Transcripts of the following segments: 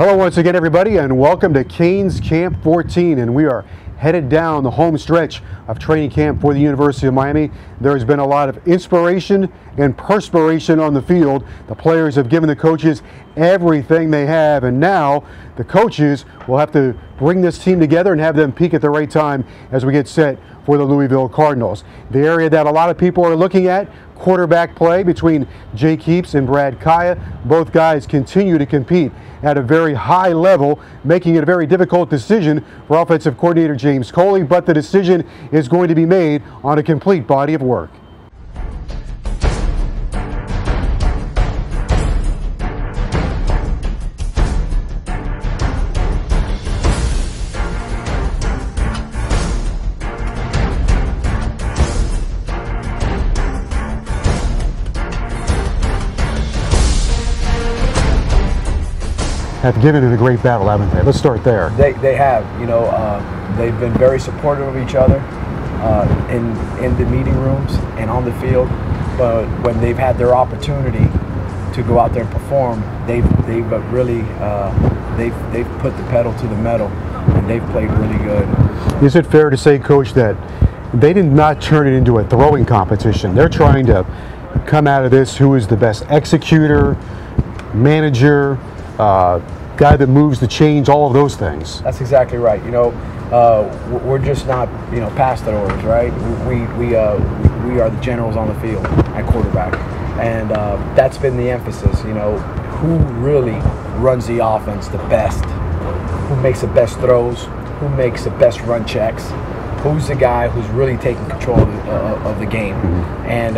Hello once again, everybody, and welcome to Canes Camp 14, and we are headed down the home stretch of training camp for the University of Miami. There has been a lot of inspiration and perspiration on the field. The players have given the coaches everything they have, and now the coaches will have to bring this team together and have them peak at the right time as we get set for the Louisville Cardinals. The area that a lot of people are looking at, quarterback play between Jake Heaps and Brad Kaaya. Both guys continue to compete at a very high level, making it a very difficult decision for offensive coordinator James Coley, but the decision is going to be made on a complete body of work. Have given it a great battle, haven't they? Let's start there. They have, they've been very supportive of each other in the meeting rooms and on the field. But when they've had their opportunity to go out there and perform, they've really put the pedal to the metal, and they've played really good. Is it fair to say, Coach, that they did not turn it into a throwing competition? They're trying to come out of this who is the best executor, manager, guy that moves the chains, all of those things. That's exactly right. We're just not, past the orders, right? We are the generals on the field at quarterback, and that's been the emphasis. Who really runs the offense the best? Who makes the best throws? Who makes the best run checks? Who's the guy who's really taking control of the game? Mm-hmm. And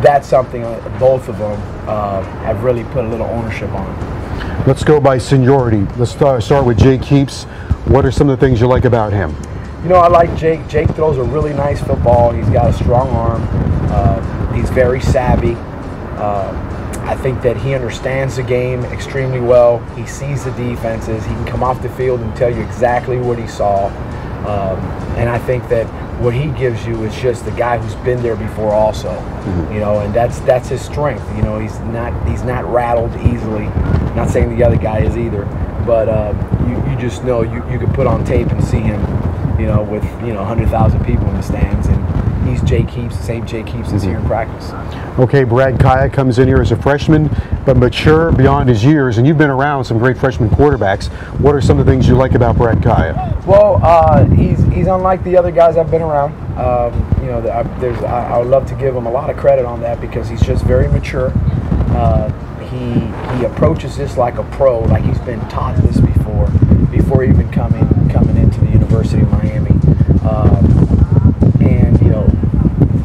that's something both of them have really put a little ownership on. Let's go by seniority. Let's start with Jake Heaps. What are some of the things you like about him? I like Jake. Jake throws a really nice football. He's got a strong arm. He's very savvy. I think that he understands the game extremely well. He sees the defenses. He can come off the field and tell you exactly what he saw. And I think that what he gives you is just the guy who's been there before also. Mm-hmm. And that's his strength. He's not rattled easily. Not saying the other guy is either, but you just know you could put on tape and see him, with 100,000 people in the stands, and he's Jake Heaps, the same Jake Heaps is here in practice. Okay, Brad Kaaya comes in here as a freshman, but mature beyond his years, and you've been around some great freshman quarterbacks. What are some of the things you like about Brad Kaaya? Well, he's unlike the other guys I've been around. I would love to give him a lot of credit on that because he's just very mature. He approaches this like a pro, like he's been taught this before even coming into the University of Miami.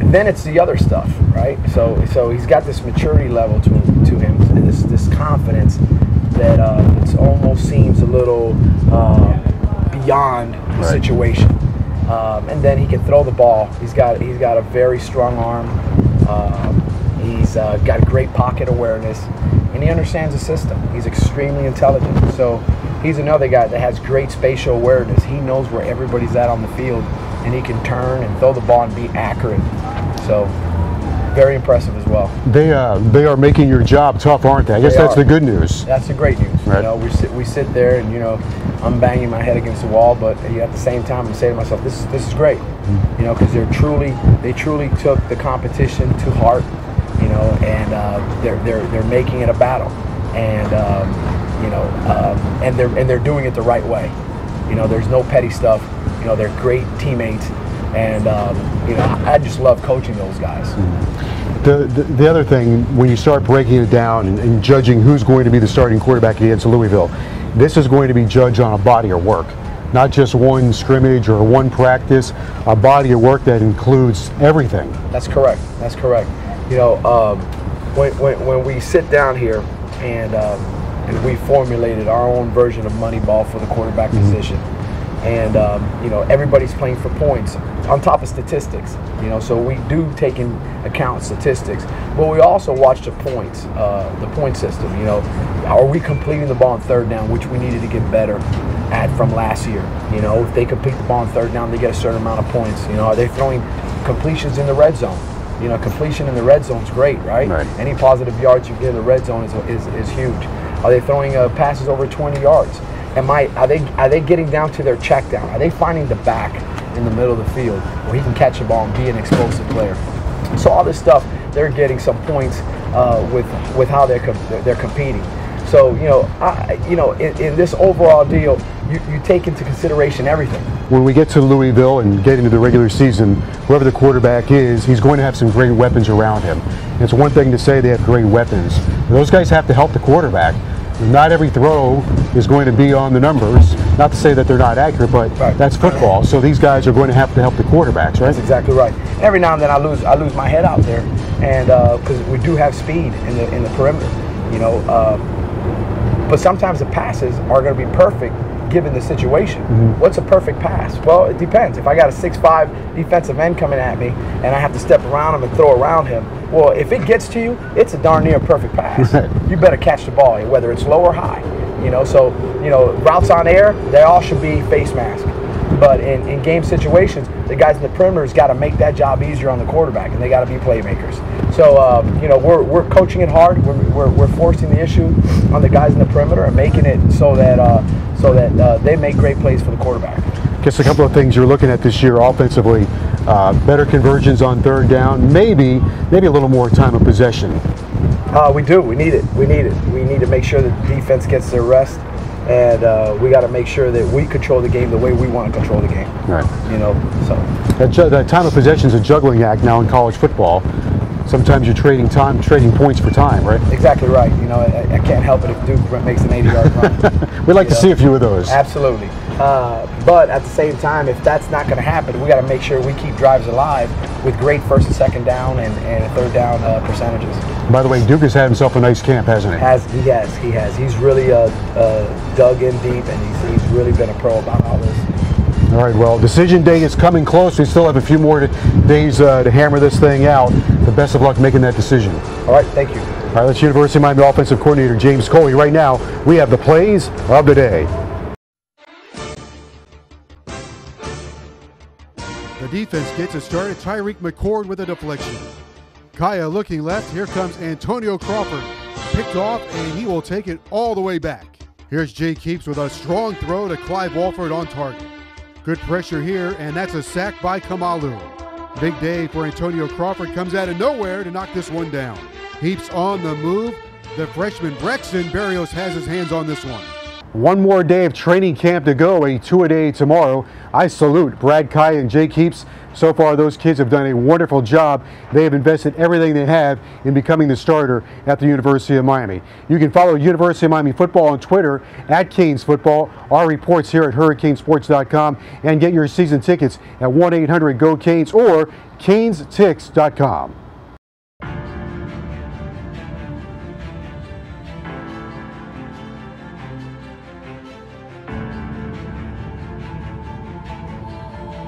And then it's the other stuff, right? So he's got this maturity level to him, this confidence that it almost seems a little beyond the situation. And then he can throw the ball. He's got a very strong arm. He's got great pocket awareness, and he understands the system. He's extremely intelligent. So he's another guy that has great spatial awareness. He knows where everybody's at on the field, and he can turn and throw the ball and be accurate. So very impressive as well. They are making your job tough, aren't they? I guess that's the good news. That's the great news. Right. We sit there and I'm banging my head against the wall, but at the same time I say to myself, this is great. Mm-hmm. Because they truly took the competition to heart. And they're making it a battle, and and they're doing it the right way. There's no petty stuff. They're great teammates, and I just love coaching those guys. The other thing, when you start breaking it down and judging who's going to be the starting quarterback against Louisville, this is going to be judged on a body of work, not just one scrimmage or one practice. A body of work that includes everything. That's correct. When we sit down here and we formulated our own version of Moneyball for the quarterback position, and everybody's playing for points on top of statistics. So we do take in account statistics, but we also watch the point system. Are we completing the ball on third down, which we needed to get better at from last year? If they complete the ball on third down, they get a certain amount of points. Are they throwing completions in the red zone? Completion in the red zone is great, right? Any positive yards you get in the red zone is huge. Are they throwing passes over 20 yards? Are they getting down to their check down? Are they finding the back in the middle of the field where he can catch the ball and be an explosive player? So all this stuff, they're getting some points with how they're competing. So in this overall deal, you take into consideration everything. When we get to Louisville and get into the regular season, whoever the quarterback is, he's going to have some great weapons around him. And it's one thing to say they have great weapons. Those guys have to help the quarterback. Not every throw is going to be on the numbers. Not to say that they're not accurate, but that's football. So these guys are going to have to help the quarterbacks, right? That's exactly right. Every now and then I lose my head out there, and because we do have speed in the perimeter, but sometimes the passes are going to be perfect given the situation. What's a perfect pass? Well, it depends. If I got a 6'5" defensive end coming at me and I have to step around him and throw around him, well, if it gets to you, it's a darn near perfect pass. You better catch the ball, whether it's low or high. So routes on air, they all should be face mask. But in game situations, the guys in the perimeter's got to make that job easier on the quarterback, and they got to be playmakers. So we're coaching it hard. We're forcing the issue on the guys in the perimeter and making it so that they make great plays for the quarterback. Just a couple of things you're looking at this year offensively: better conversions on third down, maybe a little more time of possession. We do. We need it. We need to make sure that the defense gets their rest. And we got to make sure that we control the game the way we want to control the game. Right. So that time of possession is a juggling act now in college football. Sometimes you're trading points for time, right? Exactly right. I can't help it if Duke makes an 80-yard run. We'd like to see a few of those. Absolutely. But at the same time, if that's not going to happen, we got to make sure we keep drives alive with great first and second down and third down percentages. By the way, Duke has had himself a nice camp, hasn't he? He has. He's really dug in deep, and he's really been a pro about all this. All right, well, decision day is coming close. We still have a few more days to hammer this thing out. The best of luck making that decision. All right, thank you. All right, that's University of Miami offensive coordinator James Coley. Right now, we have the plays of the day. The defense gets it started. Tyreek McCord with a deflection. Kaya looking left. Here comes Antonio Crawford. Picked off, and he will take it all the way back. Here's Jake Heaps with a strong throw to Clive Walford on target. Good pressure here, and that's a sack by Kamalu. Big day for Antonio Crawford. Comes out of nowhere to knock this one down. Heaps on the move. The freshman Braxton Berrios has his hands on this one. One more day of training camp to go, a two-a-day tomorrow. I salute Brad Kaya and Jake Heaps. So far, those kids have done a wonderful job. They have invested everything they have in becoming the starter at the University of Miami. You can follow University of Miami football on Twitter at Canes Football, our reports here at hurricanesports.com, and get your season tickets at 1-800-GO-CANES or canestix.com.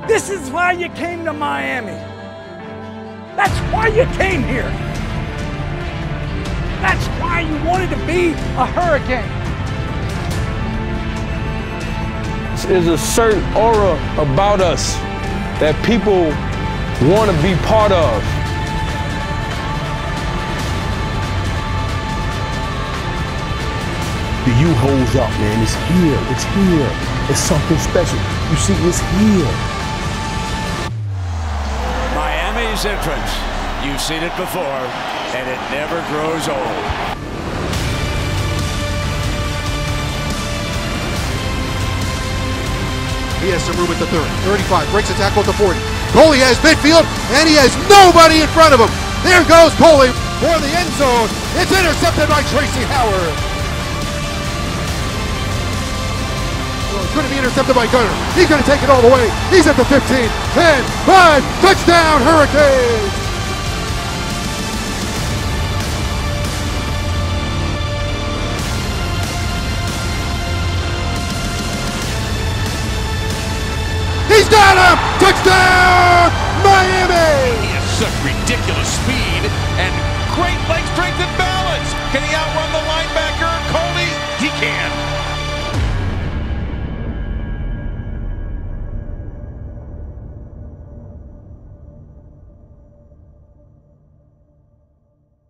This is why you came to Miami. That's why you came here. That's why you wanted to be a Hurricane. There's a certain aura about us that people want to be part of. The U holds up, man. It's here. It's here. It's something special. You see, it's here. Miami's entrance. You've seen it before, and it never grows old. He has some room at the 30, 35, breaks a tackle at the 40. Coley has midfield, and he has nobody in front of him. There goes Coley for the end zone. It's intercepted by Tracy Howard. Going to be intercepted by Gunner. He's going to take it all the way. He's at the 15, 10, 5, touchdown Hurricanes! He's got him! Touchdown Miami! He has such ridiculous speed and great leg strength and balance. Can he outrun the linebacker, Coley? He can.